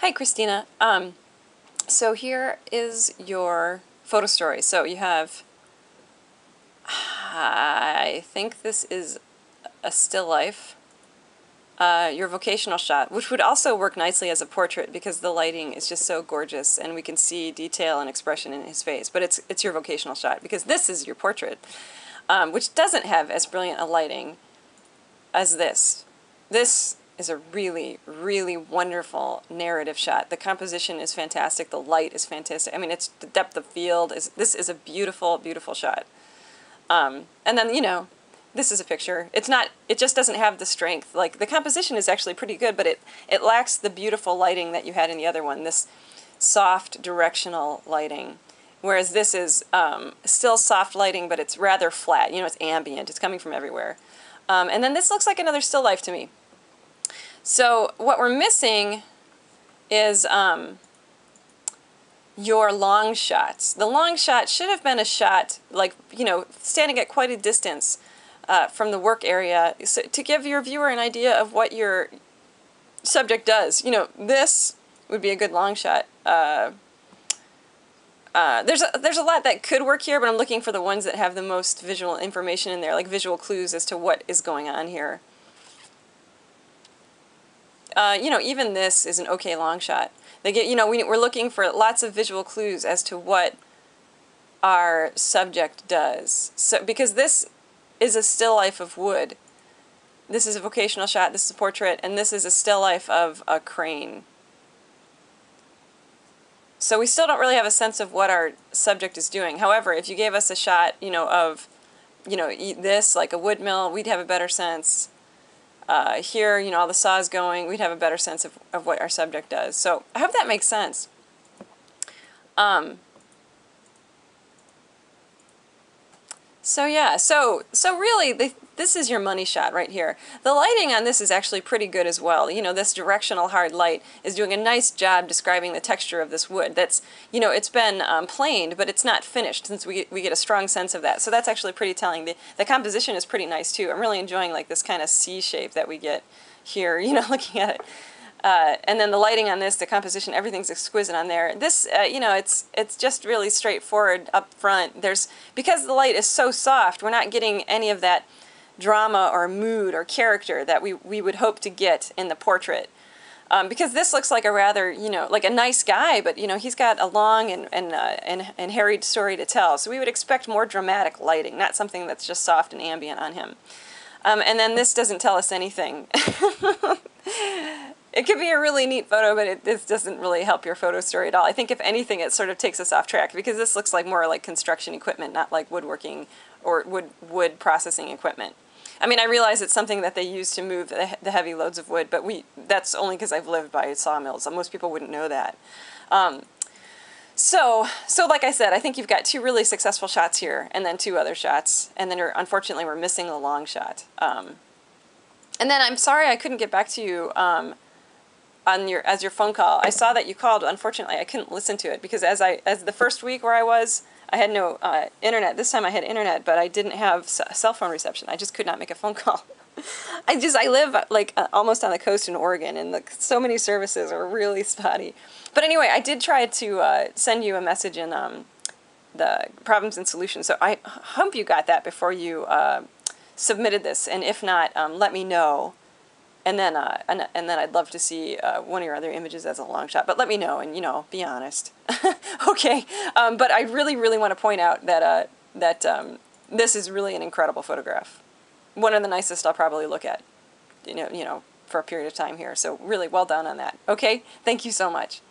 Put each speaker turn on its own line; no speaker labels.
Hi, Christina. So here is your photo story. So you have, I think this is a still life, your vocational shot, which would also work nicely as a portrait because the lighting is just so gorgeous and we can see detail and expression in his face. But it's your vocational shot because this is your portrait, which doesn't have as brilliant a lighting as this. This is a really, really wonderful narrative shot. The composition is fantastic. The light is fantastic. I mean, it's the depth of field. This is a beautiful, beautiful shot. And then, this is a picture. It's not, it just doesn't have the strength. Like, the composition is actually pretty good, but it lacks the beautiful lighting that you had in the other one, this soft, directional lighting. Whereas this is still soft lighting, but it's rather flat. It's ambient. It's coming from everywhere. And then this looks like another still life to me. So what we're missing is your long shots. The long shot should have been a shot, like, standing at quite a distance from the work area, so to give your viewer an idea of what your subject does. This would be a good long shot. There's a lot that could work here, but I'm looking for the ones that have the most visual information in there, like visual clues as to what is going on here. Even this is an okay long shot. We're looking for lots of visual clues as to what our subject does. So, because this is a still life of wood. This is a vocational shot, this is a portrait, and this is a still life of a crane. So we still don't really have a sense of what our subject is doing. However, if you gave us a shot, of, this, like a wood mill, we'd have a better sense. Here, all the saws going, we'd have a better sense of what our subject does. So I hope that makes sense. So yeah, so really, this is your money shot right here. The lighting on this is actually pretty good as well. This directional hard light is doing a nice job describing the texture of this wood. That's, it's been planed, but it's not finished, since we get a strong sense of that. So that's actually pretty telling. The composition is pretty nice too. I'm really enjoying like this kind of C shape that we get here, looking at it. And then the lighting on this, the composition, everything's exquisite on there. This, it's just really straightforward up front. Because the light is so soft, we're not getting any of that drama or mood or character that we would hope to get in the portrait. Because this looks like a rather, like a nice guy, but, he's got a long and harried story to tell. So we would expect more dramatic lighting, not something that's just soft and ambient on him. And then this doesn't tell us anything. It could be a really neat photo, but this doesn't really help your photo story at all. I think if anything, it sort of takes us off track, because this looks like more like construction equipment, not like woodworking or wood processing equipment. I mean, I realize it's something that they use to move the heavy loads of wood, but that's only because I've lived by sawmills. So most people wouldn't know that. So like I said, I think you've got two really successful shots here, and then two other shots, and then unfortunately we're missing the long shot. And then I'm sorry I couldn't get back to you as your phone call. I saw that you called. Unfortunately, I couldn't listen to it because as the first week where I had no internet. This time I had internet, but I didn't have cell phone reception. I just could not make a phone call. I live like almost on the coast in Oregon, and so many services are really spotty. But anyway, I did try to send you a message in the problems and solutions. So I hope you got that before you submitted this, and if not, let me know. And then I'd love to see one of your other images as a long shot. But let me know, and be honest. Okay. But I really, really want to point out that this is really an incredible photograph. One of the nicest I'll probably look at, for a period of time here. So really, well done on that. Okay. Thank you so much.